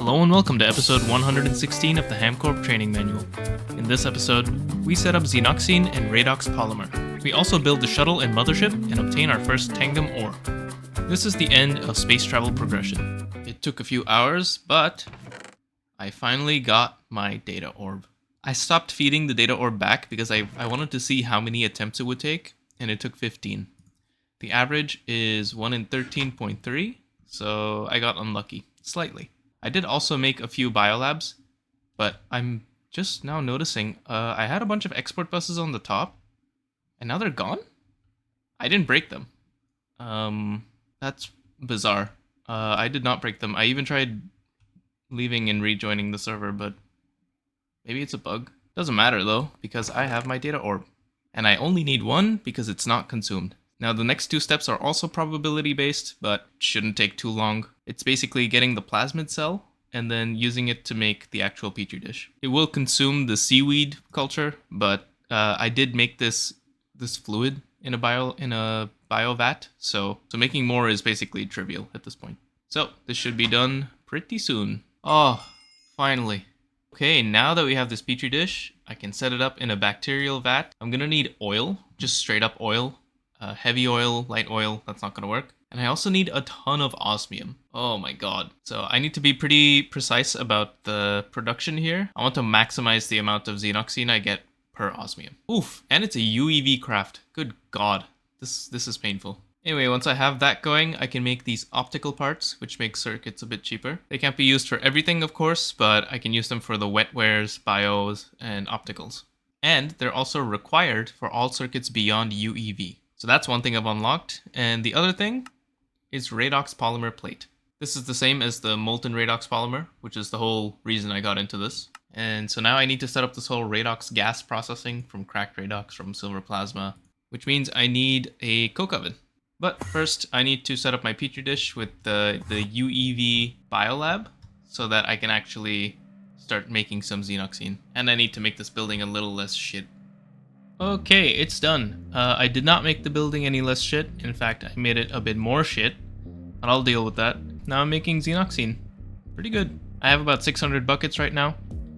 Hello and welcome to episode 116 of the HamCorp training manual. In this episode, we set up Xenoxine and Radox polymer. We also build the Shuttle and Mothership and obtain our first Tangum ore. This is the end of space travel progression. It took a few hours, but I finally got my data orb. I stopped feeding the data orb back because I wanted to see how many attempts it would take, and it took 15. The average is 1 in 13.3, so I got unlucky, slightly. I did also make a few biolabs, but I'm just now noticing I had a bunch of export buses on the top, and now they're gone? I didn't break them. That's bizarre. I did not break them. I even tried leaving and rejoining the server, but maybe it's a bug. Doesn't matter though, because I have my data orb. And I only need one because it's not consumed. Now the next two steps are also probability based, but shouldn't take too long. It's basically getting the plasmid cell and then using it to make the actual petri dish. It will consume the seaweed culture, but I did make this fluid in a bio vat, so making more is basically trivial at this point. So this should be done pretty soon. Oh, finally. Okay, now that we have this petri dish, I can set it up in a bacterial vat. I'm gonna need oil, just straight up oil. Heavy oil, light oil, that's not gonna work. And I also need a ton of osmium. Oh my god. So I need to be pretty precise about the production here. I want to maximize the amount of Xenoxine I get per osmium. Oof, and it's a UEV craft. Good god. This is painful. Anyway, once I have that going, I can make these optical parts, which make circuits a bit cheaper. They can't be used for everything, of course, but I can use them for the wetwares, bios, and opticals. And they're also required for all circuits beyond UEV. So that's one thing I've unlocked. And the other thing is Radox polymer plate. This is the same as the molten Radox polymer, which is the whole reason I got into this. And so now I need to set up this whole Radox gas processing from cracked Radox from silver plasma, which means I need a coke oven. But first I need to set up my petri dish with the UEV biolab so that I can actually start making some Xenoxine. And I need to make this building a little less shit. Okay, it's done. I did not make the building any less shit. In fact, I made it a bit more shit. But I'll deal with that. Now I'm making Xenoxine. Pretty good. I have about 600 buckets right now,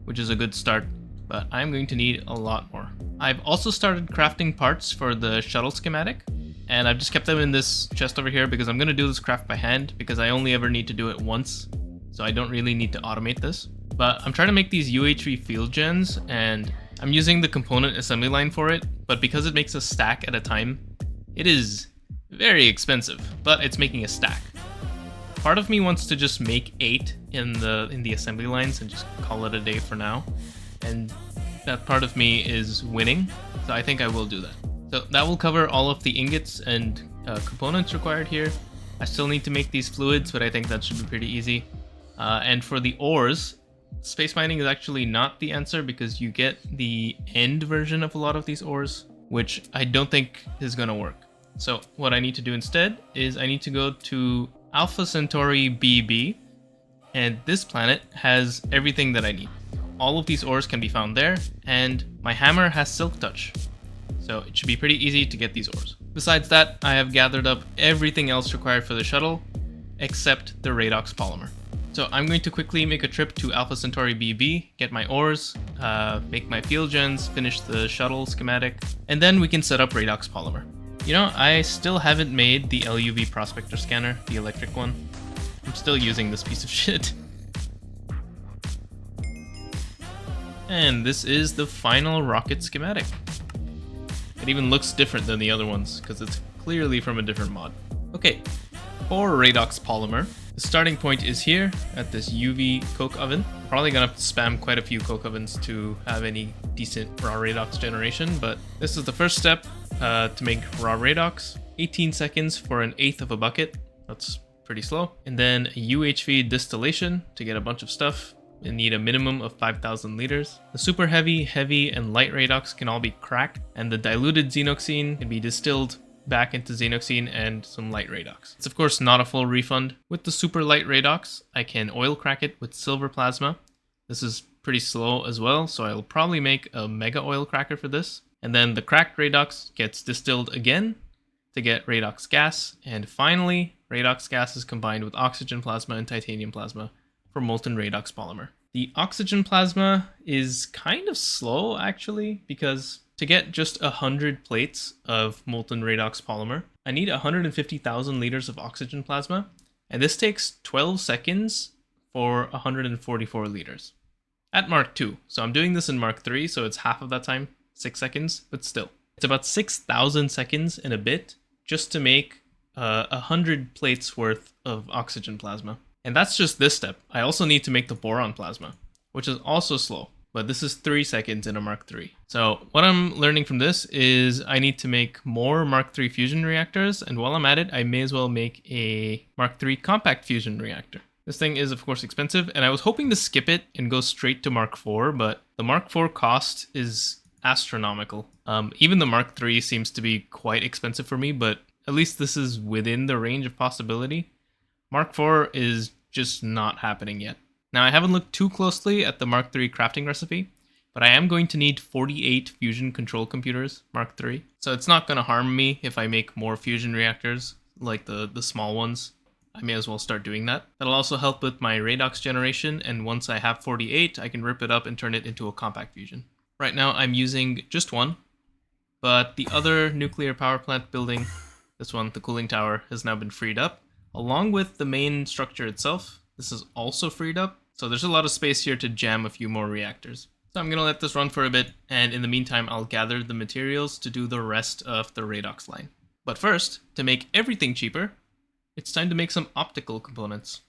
which is a good start. But I'm going to need a lot more. I've also started crafting parts for the shuttle schematic. And I've just kept them in this chest over here because I'm going to do this craft by hand because I only ever need to do it once. So I don't really need to automate this. But I'm trying to make these UHV field gens and I'm using the component assembly line for it, but because it makes a stack at a time, it is very expensive, but it's making a stack. Part of me wants to just make 8 in the assembly lines and just call it a day for now, and that part of me is winning, so I think I will do that. So that will cover all of the ingots and components required here. I still need to make these fluids, but I think that should be pretty easy. And for the ores, space mining is actually not the answer because you get the end version of a lot of these ores, which I don't think is going to work. So what I need to do instead is I need to go to Alpha Centauri BB, and this planet has everything that I need. All of these ores can be found there, and my hammer has Silk Touch. So it should be pretty easy to get these ores. Besides that, I have gathered up everything else required for the shuttle, except the Radox polymer. So I'm going to quickly make a trip to Alpha Centauri BB, get my ores, make my field gens, finish the shuttle schematic, and then we can set up Radox polymer. You know, I still haven't made the LUV prospector scanner, the electric one. I'm still using this piece of shit. And this is the final rocket schematic. It even looks different than the other ones, because it's clearly from a different mod. Okay, for Radox polymer, the starting point is here at this UV coke oven. Probably gonna have to spam quite a few coke ovens to have any decent raw Radox generation, but this is the first step to make raw Radox. 18 seconds for 1/8 of a bucket. That's pretty slow. And then a UHV distillation to get a bunch of stuff. You need a minimum of 5,000 liters. The super heavy, and light Radox can all be cracked, and the diluted Xenoxine can be distilled back into Xenoxine and some light Radox. It's of course not a full refund. With the super light Radox, I can oil crack it with silver plasma. This is pretty slow as well, so I'll probably make a mega oil cracker for this. And then the cracked Radox gets distilled again to get Radox gas, and finally Radox gas is combined with oxygen plasma and titanium plasma for molten Radox polymer. The oxygen plasma is kind of slow actually, because to get just 100 plates of molten Radox polymer, I need 150,000 liters of oxygen plasma, and this takes 12 seconds for 144 liters. At Mark 2, so I'm doing this in Mark 3, so it's half of that time, 6 seconds, but still. It's about 6,000 seconds and a bit just to make 100 plates worth of oxygen plasma. And that's just this step. I also need to make the boron plasma, which is also slow, but this is 3 seconds in a Mark 3. So what I'm learning from this is I need to make more Mark 3 fusion reactors, and while I'm at it, I may as well make a Mark 3 compact fusion reactor. This thing is of course expensive, and I was hoping to skip it and go straight to Mark 4, but the Mark 4 cost is astronomical. Even the Mark 3 seems to be quite expensive for me, but at least this is within the range of possibility. Mark 4 is just not happening yet. Now, I haven't looked too closely at the Mark 3 crafting recipe, but I am going to need 48 fusion control computers, Mark 3. So it's not going to harm me if I make more fusion reactors, like the small ones. I may as well start doing that. That'll also help with my Radox generation, and once I have 48, I can rip it up and turn it into a compact fusion. Right now, I'm using just one, but the other nuclear power plant building, this one, the cooling tower, has now been freed up, along with the main structure itself. This is also freed up, so there's a lot of space here to jam a few more reactors. So I'm going to let this run for a bit, and in the meantime, I'll gather the materials to do the rest of the Radox line. But first, to make everything cheaper, it's time to make some optical components.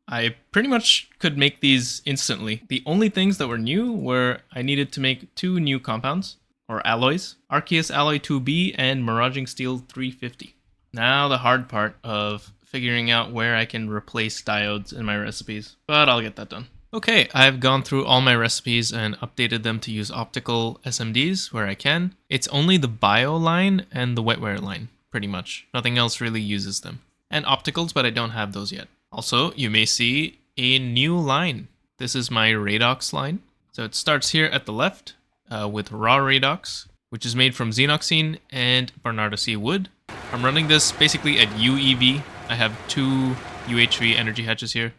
I pretty much could make these instantly. The only things that were new were I needed to make 2 new compounds, or alloys, Arceus Alloy 2B and Miraging Steel 350. Now the hard part of figuring out where I can replace diodes in my recipes, but I'll get that done. Okay, I've gone through all my recipes and updated them to use optical SMDs where I can. It's only the bio line and the wetware line, pretty much. Nothing else really uses them. And opticals, but I don't have those yet. Also, you may see a new line. This is my Radox line. So it starts here at the left with raw Radox, which is made from Xenoxine and Barnardo C wood. I'm running this basically at UEV. I have 2 UHV energy hatches here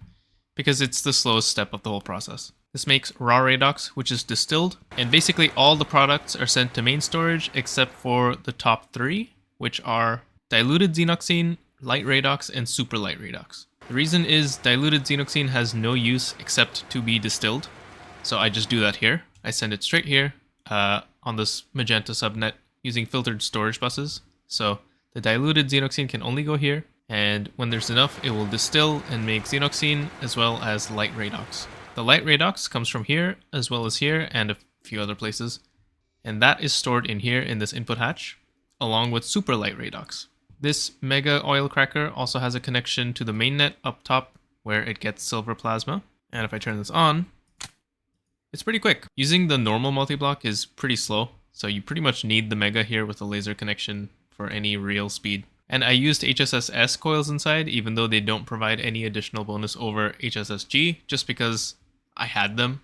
because it's the slowest step of the whole process. This makes raw Radox, which is distilled, and basically all the products are sent to main storage except for the top 3, which are diluted Xenoxine, light Radox, and super light Radox. The reason is diluted Xenoxine has no use except to be distilled, so I just do that here. I send it straight here on this magenta subnet using filtered storage buses. So the diluted Xenoxine can only go here, and when there's enough, it will distill and make Xenoxine as well as light Radox. The light Radox comes from here as well as here and a few other places, and that is stored in here in this input hatch, along with super light Radox. This mega oil cracker also has a connection to the mainnet up top where it gets silver plasma, and if I turn this on, it's pretty quick. Using the normal multi-block is pretty slow, so you pretty much need the mega here with a laser connection for any real speed. And I used HSS coils inside, even though they don't provide any additional bonus over HSSG, just because I had them,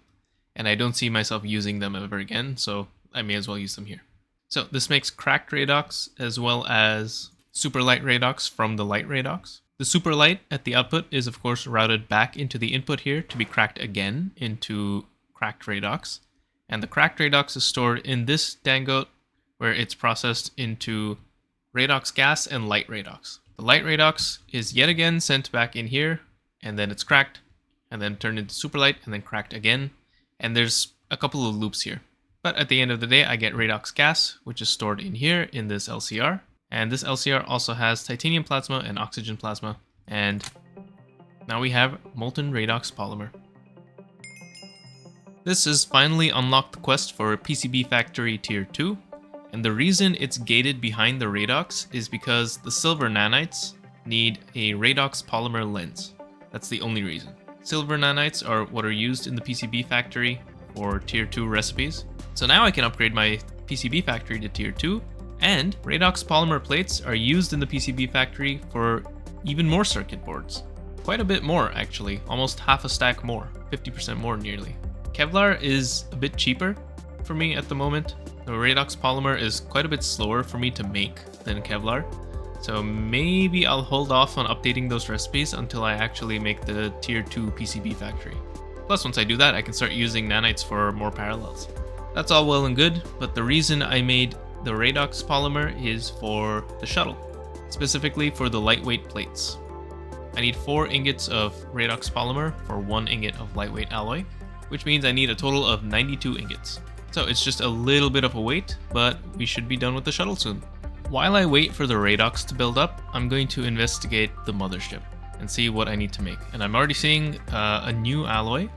and I don't see myself using them ever again, so I may as well use them here. So this makes cracked Radox as well as super light Radox from the light Radox. The super light at the output is of course routed back into the input here to be cracked again into cracked Radox. And the cracked Radox is stored in this dangote where it's processed into Radox gas and light Radox. The light Radox is yet again sent back in here, and then it's cracked, and then turned into super light, and then cracked again. And there's a couple of loops here. But at the end of the day, I get Radox gas, which is stored in here in this LCR. And this LCR also has titanium plasma and oxygen plasma. And now we have molten Radox polymer. This has finally unlocked the quest for PCB Factory Tier 2. And the reason it's gated behind the Radox is because the silver nanites need a Radox polymer lens. That's the only reason. Silver nanites are what are used in the PCB Factory for Tier 2 recipes. So now I can upgrade my PCB Factory to Tier 2, and Radox polymer plates are used in the PCB Factory for even more circuit boards. Quite a bit more actually, almost half a stack more, 50% more nearly. Kevlar is a bit cheaper for me at the moment. The Radox polymer is quite a bit slower for me to make than Kevlar, So maybe I'll hold off on updating those recipes until I actually make the tier 2 PCB factory. Plus, once I do that, I can start using nanites for more parallels. That's all well and good, but the reason I made the Radox polymer is for the shuttle, specifically for the lightweight plates. I need 4 ingots of Radox polymer for 1 ingot of lightweight alloy, which means I need a total of 92 ingots. So it's just a little bit of a wait, but we should be done with the shuttle soon. While I wait for the Radox to build up, I'm going to investigate the Mothership and see what I need to make. And I'm already seeing a new alloy,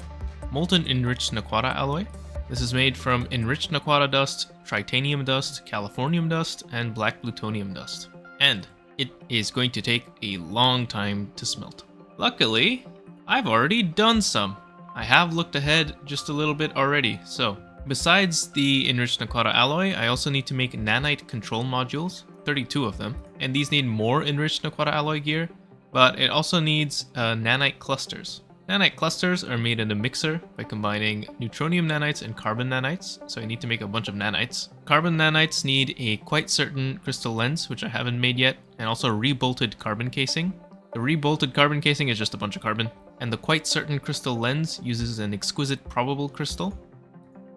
molten enriched Naquata alloy. This is made from enriched Naquata dust, tritanium dust, californium dust, and black plutonium dust. And it is going to take a long time to smelt. Luckily, I've already done some. I have looked ahead just a little bit already, so besides the enriched Naquata alloy, I also need to make nanite control modules, 32 of them, and these need more enriched Naquata alloy gear, but it also needs nanite clusters. Nanite clusters are made in a mixer by combining neutronium nanites and carbon nanites, so I need to make a bunch of nanites. Carbon nanites need a quite certain crystal lens, which I haven't made yet, and also rebolted carbon casing. The rebolted carbon casing is just a bunch of carbon, and the quite certain crystal lens uses an exquisite probable crystal,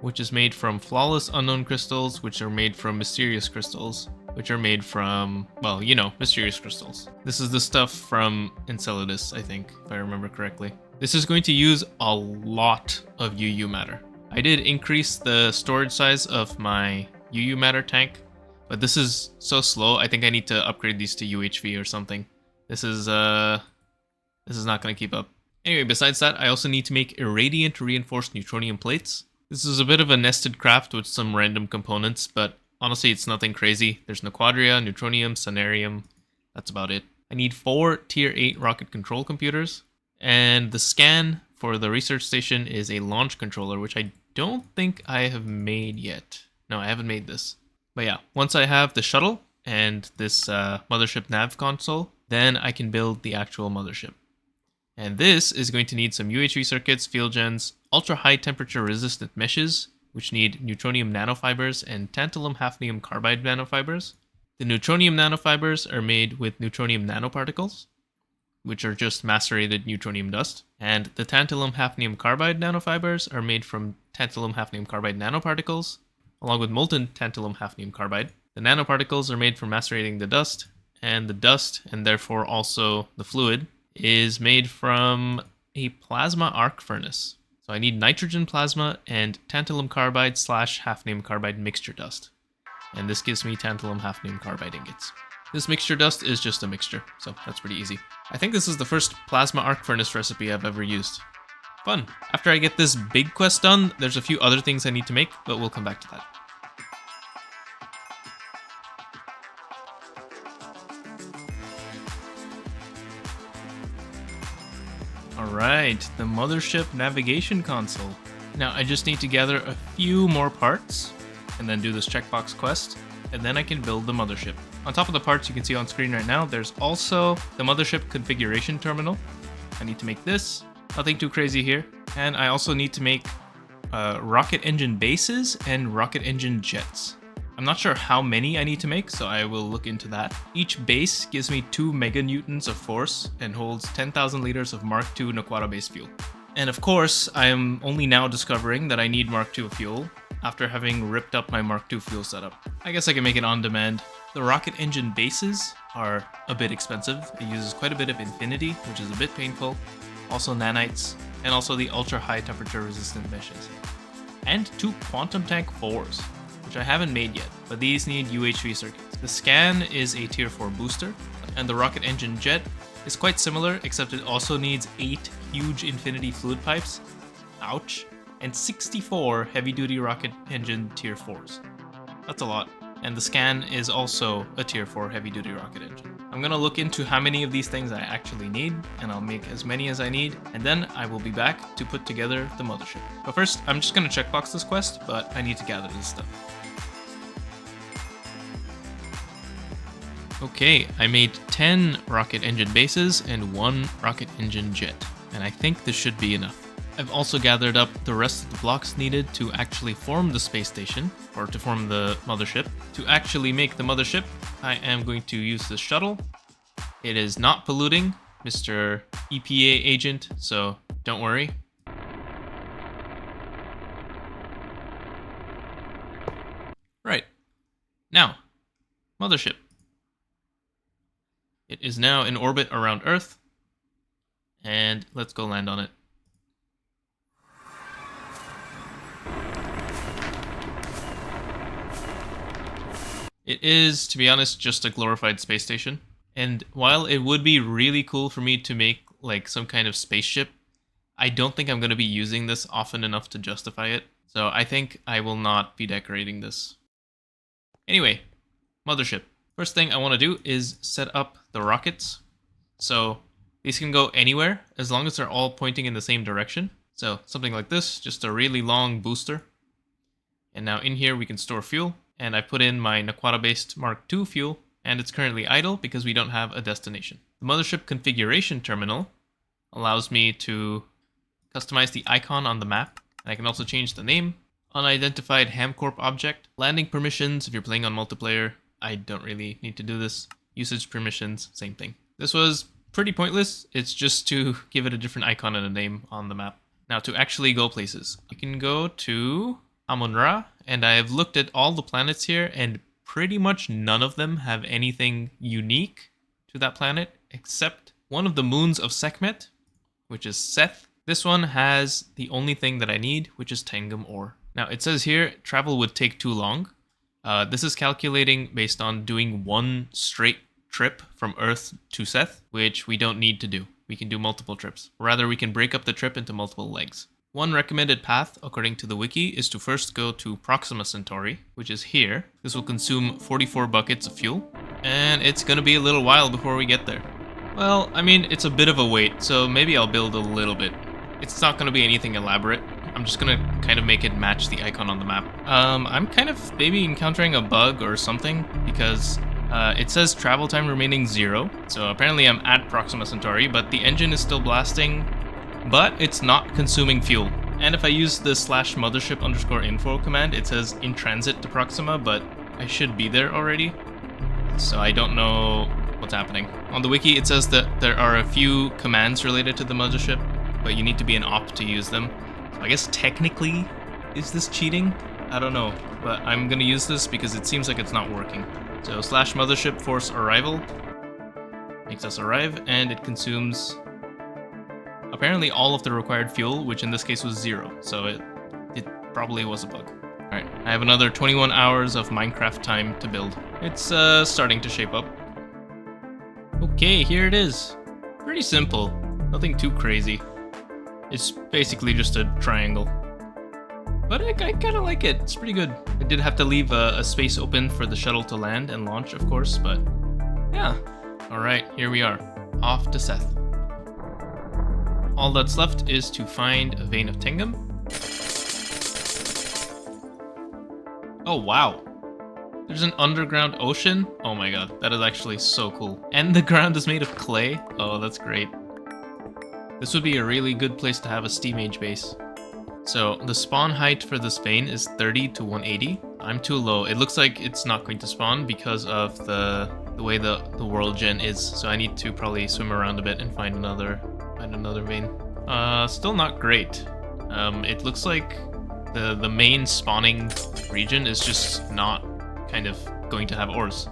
which is made from flawless unknown crystals, which are made from mysterious crystals, which are made from, well, you know, mysterious crystals. This is the stuff from Enceladus, I think, if I remember correctly. This is going to use a lot of UU matter. I did increase the storage size of my UU matter tank, but this is so slow, I think I need to upgrade these to UHV or something. This is not going to keep up. Anyway, besides that, I also need to make irradiant reinforced neutronium plates. This is a bit of a nested craft with some random components, but honestly, it's nothing crazy. There's Naquadria, neutronium, sonarium. That's about it. I need 4 tier 8 rocket control computers, and the scan for the research station is a launch controller, which I don't think I have made yet. No, I haven't made this. But yeah, once I have the shuttle and this mothership nav console, then I can build the actual mothership. And this is going to need some UHV circuits, field gens, ultra high temperature resistant meshes, which need neutronium nanofibers and tantalum hafnium carbide nanofibers. The neutronium nanofibers are made with neutronium nanoparticles, which are just macerated neutronium dust. And the tantalum hafnium carbide nanofibers are made from tantalum hafnium carbide nanoparticles, along with molten tantalum hafnium carbide. The nanoparticles are made from macerating the dust, and therefore also the fluid, is made from a plasma arc furnace. So I need nitrogen plasma and tantalum carbide / hafnium carbide mixture dust. And this gives me tantalum hafnium carbide ingots. This mixture dust is just a mixture, so that's pretty easy. I think this is the first plasma arc furnace recipe I've ever used. Fun. After I get this big quest done, there's a few other things I need to make, but we'll come back to that. Alright, the Mothership navigation console. Now I just need to gather a few more parts, and then do this checkbox quest, and then I can build the Mothership. On top of the parts you can see on screen right now, there's also the Mothership configuration terminal. I need to make this, nothing too crazy here. And I also need to make rocket engine bases and rocket engine jets. I'm not sure how many I need to make, so I will look into that. Each base gives me 2 meganewtons of force and holds 10,000 liters of Mark II Naquata-based fuel. And of course, I am only now discovering that I need Mark II fuel after having ripped up my Mark II fuel setup. I guess I can make it on demand. The rocket engine bases are a bit expensive. It uses quite a bit of infinity, which is a bit painful. Also nanites, and also the ultra high temperature resistant meshes. And 2 quantum tank 4s. Which I haven't made yet, but these need UHV circuits. The scan is a tier 4 booster, and the rocket engine jet is quite similar, except it also needs 8 huge infinity fluid pipes, ouch, and 64 heavy-duty rocket engine tier 4s. That's a lot. And the scan is also a tier 4 heavy-duty rocket engine. I'm gonna look into how many of these things I actually need, and I'll make as many as I need, and then I will be back to put together the mothership. But first, I'm just gonna checkbox this quest, but I need to gather this stuff. Okay, I made 10 rocket engine bases and 1 rocket engine jet, and I think this should be enough. I've also gathered up the rest of the blocks needed to actually form the space station, or to form the mothership. To actually make the mothership, I am going to use the shuttle. It is not polluting, Mr. EPA agent, so don't worry. Right. Now, mothership. It is now in orbit around Earth, and let's go land on it. It is, to be honest, just a glorified space station. And while it would be really cool for me to make like some kind of spaceship, I don't think I'm going to be using this often enough to justify it. So I think I will not be decorating this. Anyway, mothership. First thing I want to do is set up the rockets. So these can go anywhere as long as they're all pointing in the same direction. So something like this, just a really long booster. And now in here we can store fuel. And I put in my Naquata-based Mark II fuel, and it's currently idle because we don't have a destination. The mothership configuration terminal allows me to customize the icon on the map, and I can also change the name. Unidentified HamCorp object. Landing permissions if you're playing on multiplayer. I don't really need to do this. Usage permissions, same thing. This was pretty pointless. It's just to give it a different icon and a name on the map. Now to actually go places. You can go to Amun-Ra, and I have looked at all the planets here, and pretty much none of them have anything unique to that planet, except one of the moons of Sekhmet, which is Seth. This one has the only thing that I need, which is Tangum ore. Now it says here, travel would take too long. This is calculating based on doing one straight trip from Earth to Seth, which we don't need to do. We can do multiple trips. Rather, we can break up the trip into multiple legs. One recommended path, according to the wiki, is to first go to Proxima Centauri, which is here. This will consume 44 buckets of fuel, and it's gonna be a little while before we get there. Well, I mean, it's a bit of a wait, so maybe I'll build a little bit. It's not gonna be anything elaborate. I'm just gonna kind of make it match the icon on the map. I'm kind of maybe encountering a bug or something, because it says travel time remaining 0. So apparently I'm at Proxima Centauri, but the engine is still blasting, but it's not consuming fuel. And if I use the /mothership_info command, it says in transit to Proxima, but I should be there already. So I don't know what's happening. On the wiki, it says that there are a few commands related to the mothership, but you need to be an op to use them. So I guess technically, is this cheating? I don't know, but I'm gonna use this because it seems like it's not working. So /mothership force arrival makes us arrive, and it consumes apparently all of the required fuel, which in this case was 0, so it probably was a bug. Alright, I have another 21 hours of Minecraft time to build. It's starting to shape up. Okay, here it is. Pretty simple, nothing too crazy. It's basically just a triangle. But I kind of like it, it's pretty good. I did have to leave a space open for the shuttle to land and launch, of course, but yeah. Alright, here we are, off to Seth. All that's left is to find a vein of Tengam. Oh wow, there's an underground ocean? Oh my god, that is actually so cool. And the ground is made of clay? Oh, that's great. This would be a really good place to have a steam age base. So the spawn height for this vein is 30 to 180. I'm too low. It looks like it's not going to spawn because of the way the world gen is. So I need to probably swim around a bit and find another vein. Still not great. It looks like the main spawning region is just not kind of going to have ores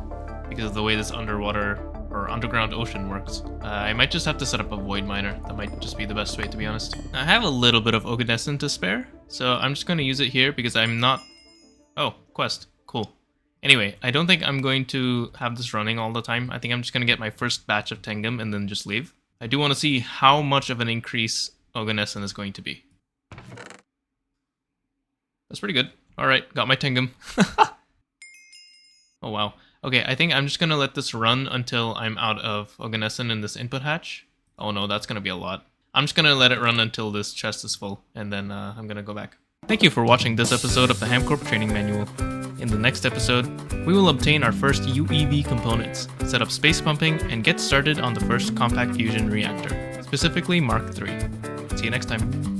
because of the way this underwater or underground ocean works. I might just have to set up a void miner. That might just be the best way, to be honest. I have a little bit of oganescent to spare, so I'm just going to use it here because I'm not... Oh, quest. Cool. Anyway, I don't think I'm going to have this running all the time. I think I'm just going to get my first batch of Tangum and then just leave. I do want to see how much of an increase oganescent is going to be. That's pretty good. Alright, got my Tangum. Oh wow. Okay, I think I'm just going to let this run until I'm out of oganescent in this input hatch. Oh no, that's going to be a lot. I'm just going to let it run until this chest is full, and then I'm going to go back. Thank you for watching this episode of the HamCorp Training Manual. In the next episode, we will obtain our first UEV components, set up space pumping, and get started on the first compact fusion reactor, specifically Mark III. See you next time.